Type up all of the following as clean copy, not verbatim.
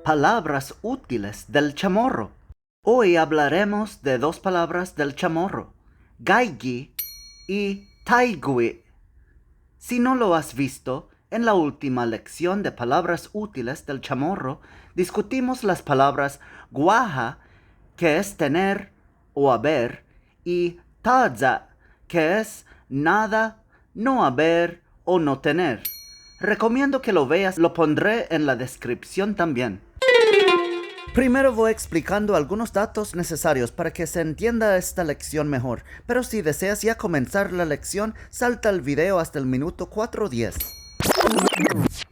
Palabras útiles del chamorro. Hoy hablaremos de dos palabras del chamorro, gaigi y taigui. Si no lo has visto, en la última lección de palabras útiles del chamorro, discutimos las palabras guaja, que es tener o haber, y taza, que es nada, no haber o no tener. Recomiendo que lo veas, lo pondré en la descripción también. Primero voy explicando algunos datos necesarios para que se entienda esta lección mejor, pero si deseas ya comenzar la lección, salta el video hasta el minuto 4:10.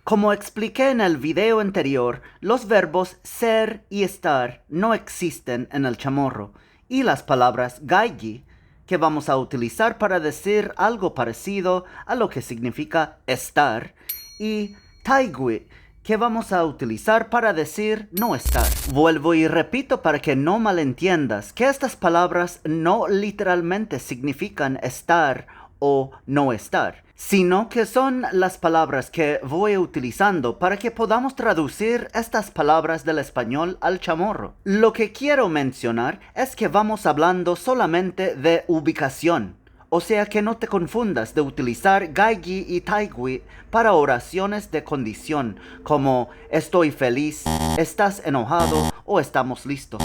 Como expliqué en el video anterior, los verbos ser y estar no existen en el chamorro, y las palabras gaigi, que vamos a utilizar para decir algo parecido a lo que significa estar, y taigui, que vamos a utilizar para decir no estar. Vuelvo y repito para que no malentiendas que estas palabras no literalmente significan estar o no estar, sino que son las palabras que voy utilizando para que podamos traducir estas palabras del español al chamorro. Lo que quiero mencionar es que vamos hablando solamente de ubicación. O sea que no te confundas de utilizar gaigi y taigui para oraciones de condición, como estoy feliz, estás enojado o estamos listos.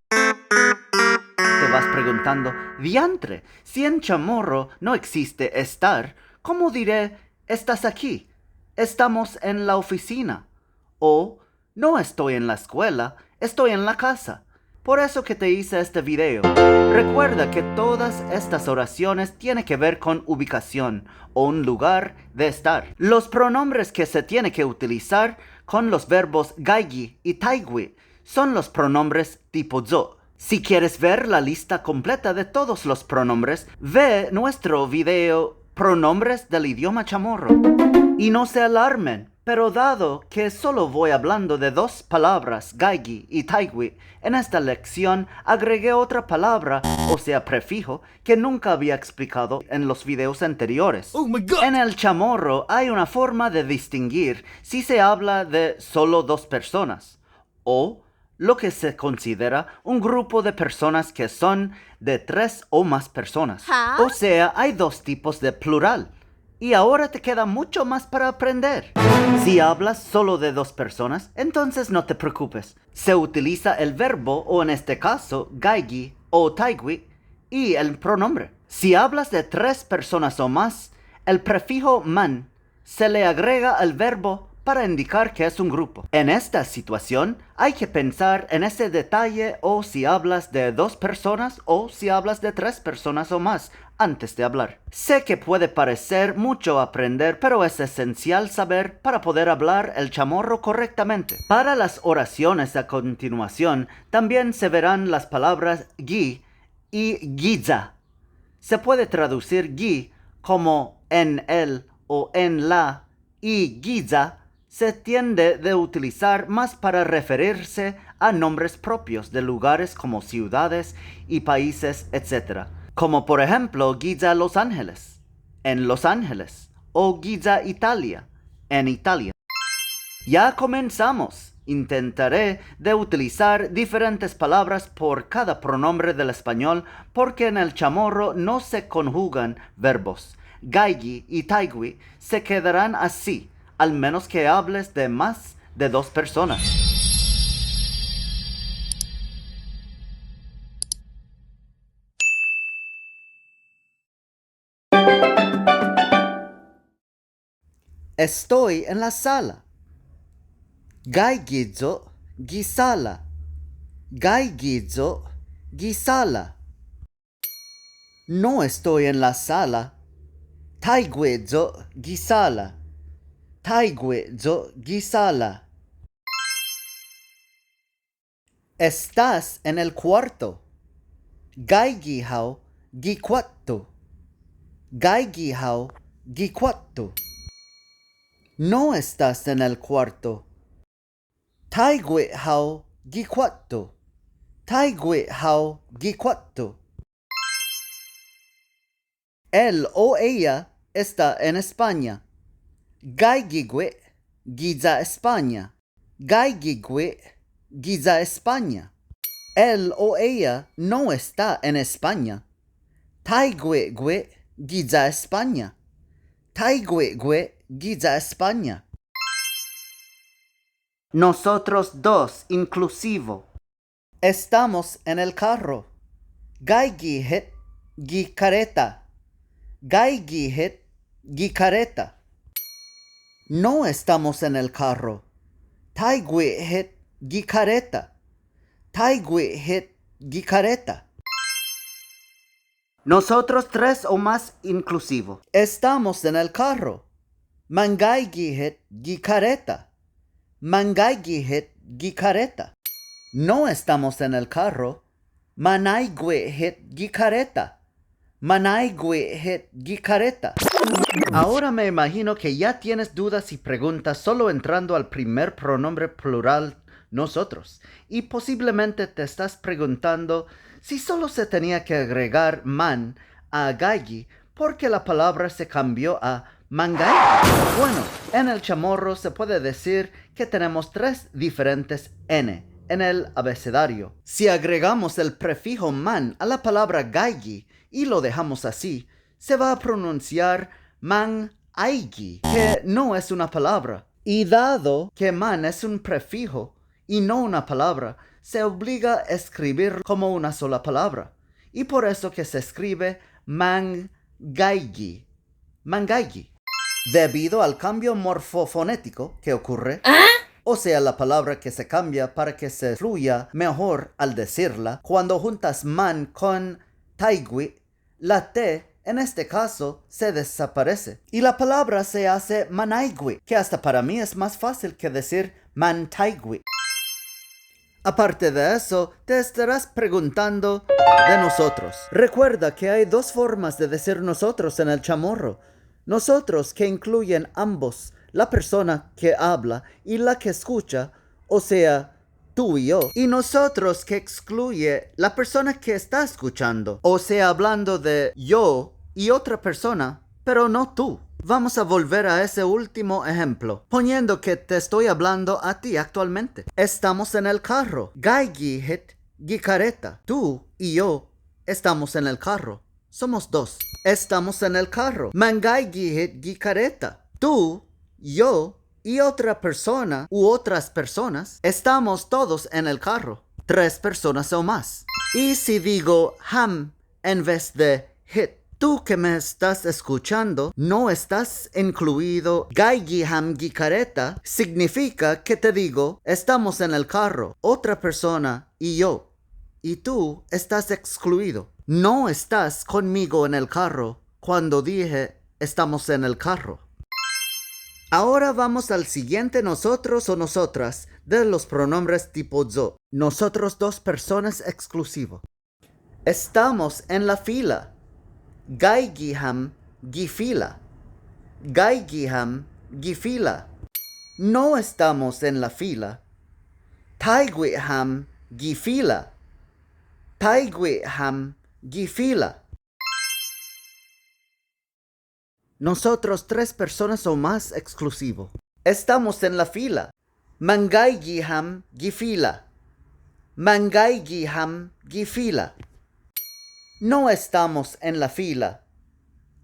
Te vas preguntando, diantre, si en chamorro no existe estar, ¿cómo diré estás aquí? Estamos en la oficina. O no estoy en la escuela, estoy en la casa. Por eso que te hice este video. Recuerda que todas estas oraciones tienen que ver con ubicación o un lugar de estar. Los pronombres que se tiene que utilizar con los verbos gaigi y taigui son los pronombres tipo zo. Si quieres ver la lista completa de todos los pronombres, ve nuestro video Pronombres del idioma chamorro. Y no se alarmen, pero dado que solo voy hablando de dos palabras, gaigi y taigui, en esta lección agregué otra palabra, o sea prefijo, que nunca había explicado en los videos anteriores. Oh my God. En el chamorro hay una forma de distinguir si se habla de solo dos personas, o lo que se considera un grupo de personas que son de 3 o más personas. O sea, hay dos tipos de plural. Y ahora te queda mucho más para aprender. Si hablas solo de dos personas, entonces no te preocupes. Se utiliza el verbo, o en este caso, gaigi o taigui, y el pronombre. Si hablas de 3 personas o más, el prefijo man se le agrega al verbo para indicar que es un grupo. En esta situación, hay que pensar en ese detalle o si hablas de 2 personas o si hablas de 3 personas o más antes de hablar. Sé que puede parecer mucho aprender, pero es esencial saber para poder hablar el chamorro correctamente. Para las oraciones a continuación, también se verán las palabras gi y giza. Se puede traducir gi como en el o en la, y giza se tiende de utilizar más para referirse a nombres propios de lugares como ciudades y países, etc. Como por ejemplo Giza Los Ángeles, en Los Ángeles, o Giza Italia, en Italia. Ya comenzamos. Intentaré de utilizar diferentes palabras por cada pronombre del español porque en el chamorro no se conjugan verbos. Gaigi y taigui se quedarán así, al menos que hables de más de 2 personas. Estoy en la sala. Gaigizo gisala. Gaigizo gisala. No estoy en la sala. Taiguizo gisala. Taiguizo gisala. Estás en el cuarto. Gaigihao gikwatto. Gaigihao gikwatto. No estás en el cuarto. Taiguihao gikwatto. Taiguihao gikwatto. Él o ella está en España. Gaigigwe giza España. Gaigigwe giza España. Él o ella no está en España. Taigwe giza España. Taigwe giza España. Nosotros dos, inclusivo. Estamos en el carro. Gaigi hit gi careta. Gaigi hit gi careta. No estamos en el carro. Taigwe hit gi careta. Taigwe hit gi careta. Nosotros tres o más, inclusivo. Estamos en el carro. Mangaigi hit gi careta. Mangaigi hit gi careta. No estamos en el carro. Manaigwe hit gi careta. Manaigwe hit gi careta. Ahora me imagino que ya tienes dudas y preguntas solo entrando al primer pronombre plural nosotros. Y posiblemente te estás preguntando si solo se tenía que agregar man a gaigi porque la palabra se cambió a mangaigi. Bueno, en el chamorro se puede decir que tenemos tres diferentes n en el abecedario. Si agregamos el prefijo man a la palabra gaigi y lo dejamos así, se va a pronunciar man-aigi, que no es una palabra. Y dado que man es un prefijo y no una palabra, se obliga a escribir como una sola palabra. Y por eso que se escribe mangaigi. Mangaigi. Debido al cambio morfofonético que ocurre, o sea, la palabra que se cambia para que se fluya mejor al decirla, cuando juntas man con taigui, la T en este caso se desaparece y la palabra se hace manaigui, que hasta para mí es más fácil que decir mantaigui. Aparte de eso, te estarás preguntando de nosotros. Recuerda que hay dos formas de decir nosotros en el chamorro. Nosotros que incluyen ambos, la persona que habla y la que escucha, o sea, tú y yo. Y nosotros que excluye la persona que está escuchando, o sea, hablando de yo y otra persona, pero no tú. Vamos a volver a ese último ejemplo, poniendo que te estoy hablando a ti actualmente. Estamos en el carro. Gaigi hit gi careta. Tú y yo estamos en el carro. Somos dos. Estamos en el carro. Mangaigi hit gi careta. Tú, yo y otra persona u otras personas estamos todos en el carro. Tres personas o más. Y si digo ham en vez de hit, tú que me estás escuchando no estás incluido. Gaigi ham gi careta significa que te digo estamos en el carro, otra persona y yo. Y tú estás excluido. No estás conmigo en el carro cuando dije estamos en el carro. Ahora vamos al siguiente nosotros o nosotras de los pronombres tipo zo. Nosotros dos personas exclusivo. Estamos en la fila. Gaigi ham gi fila. Gaigi ham gi fila. No estamos en la fila. Taigui ham gi fila. Taigui ham gi fila. Nosotros tres personas o más exclusivo. Estamos en la fila. Mangaigi ham gi fila. Mangaigi ham gi fila. No estamos en la fila.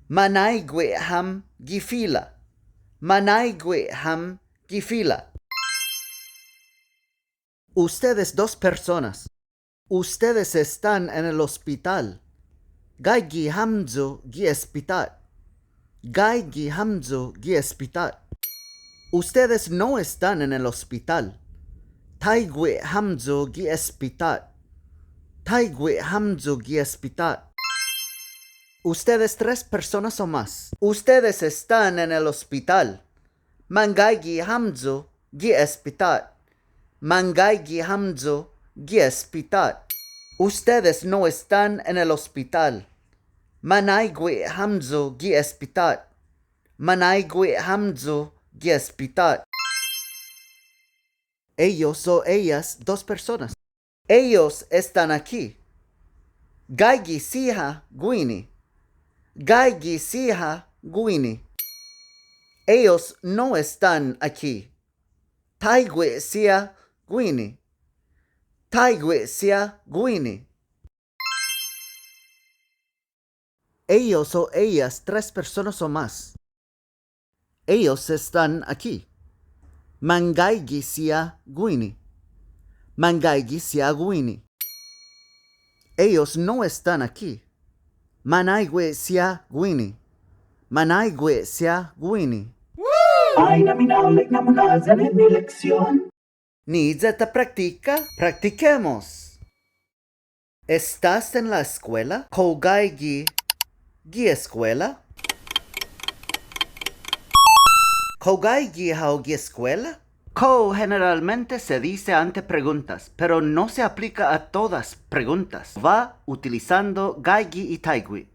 Manaigui ham gi fila. Manaigui ham gi fila. Ustedes dos personas. Ustedes están en el hospital. Gaigi hamzo gi hospital. Gaigi hamzo gi hospital. Ustedes no están en el hospital. Taigui hamzo gi hospital. Taigui hamzo gi hospital. Ustedes tres personas o más. Ustedes están en el hospital. Mangaigi hamzo gi hospital. Mangaigi hamzo gi hospital. Ustedes no están en el hospital. Manaigui hamzo gi hospital. Manaigui hamzo gi hospital. Ellos o ellas, dos personas. Ellos están aquí. Gaigi siha guini. Gaigi siha guini. Ellos no están aquí. Taigwe sia guini. Taigwe sia guini. Ellos o ellas, 3 personas o más. Ellos están aquí. Mangaigi sia guini. Mangaigi sia guini. Ellos no están aquí. Manaigwe sia guini. Manaigwe sia guini. Ay, naminaulik na munazalin mi lección. Nidzeta practica. Practiquemos. ¿Estás en la escuela? Kogaigi gi escuela? Kogaigi hao gi escuela? Ko generalmente se dice ante preguntas, pero no se aplica a todas preguntas. Va utilizando gaigi y taigui.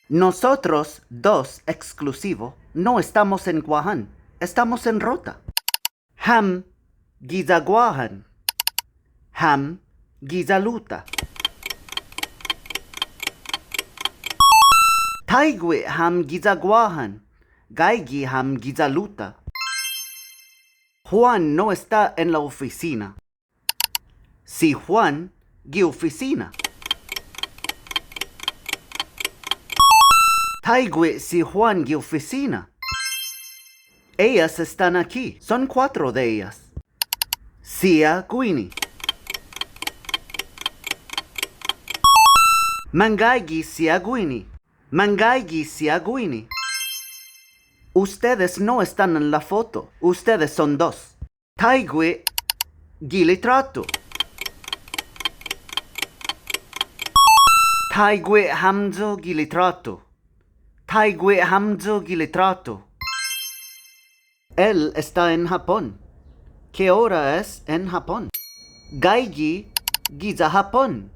Nosotros, 2 exclusivo, no estamos en Guahan, estamos en Rota. Ham gizaguahan. Ham gizaluta. Taigui ham gizaguahan. Gaigi ham gizaluta. Juan no está en la oficina. Si Juan gi oficina. Taigui si Juan gi oficina. Ellas están aquí. Son 4 de ellas. Sia guini. Mangaigi sia guini. Mangaigi sia guini. Ustedes no están en la foto. Ustedes son 2. Taigui gilitrato. Taigui hamzo gilitrato. Taigui hamzo gilitrato. Él está en Japón. ¿Qué hora es en Japón? Gaigi giza Japón.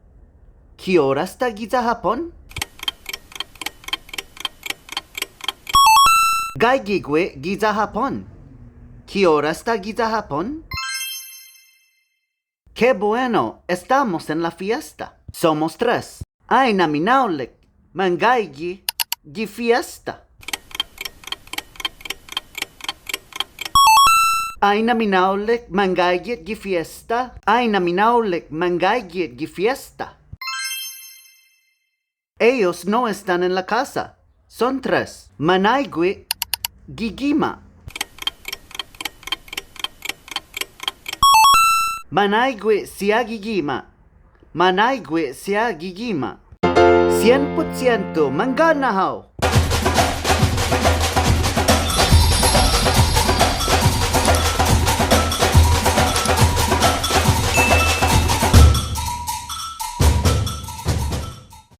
¿Qué hora está giza Japón? Gaigigwe giza Japón. ¿Qué hora está giza Japón? ¡Qué bueno! Estamos en la fiesta. Somos 3. Ay naminaulek. Mangaigi gi fiesta. Ay naminaulek mangaigi gi fiesta. Ay naminaulek mangaigi gi fiesta. Ellos no están en la casa. Son 3. Manaigui gigima. Manaigui sia gigima. Manaigui sia gigima. 100% mangana hao.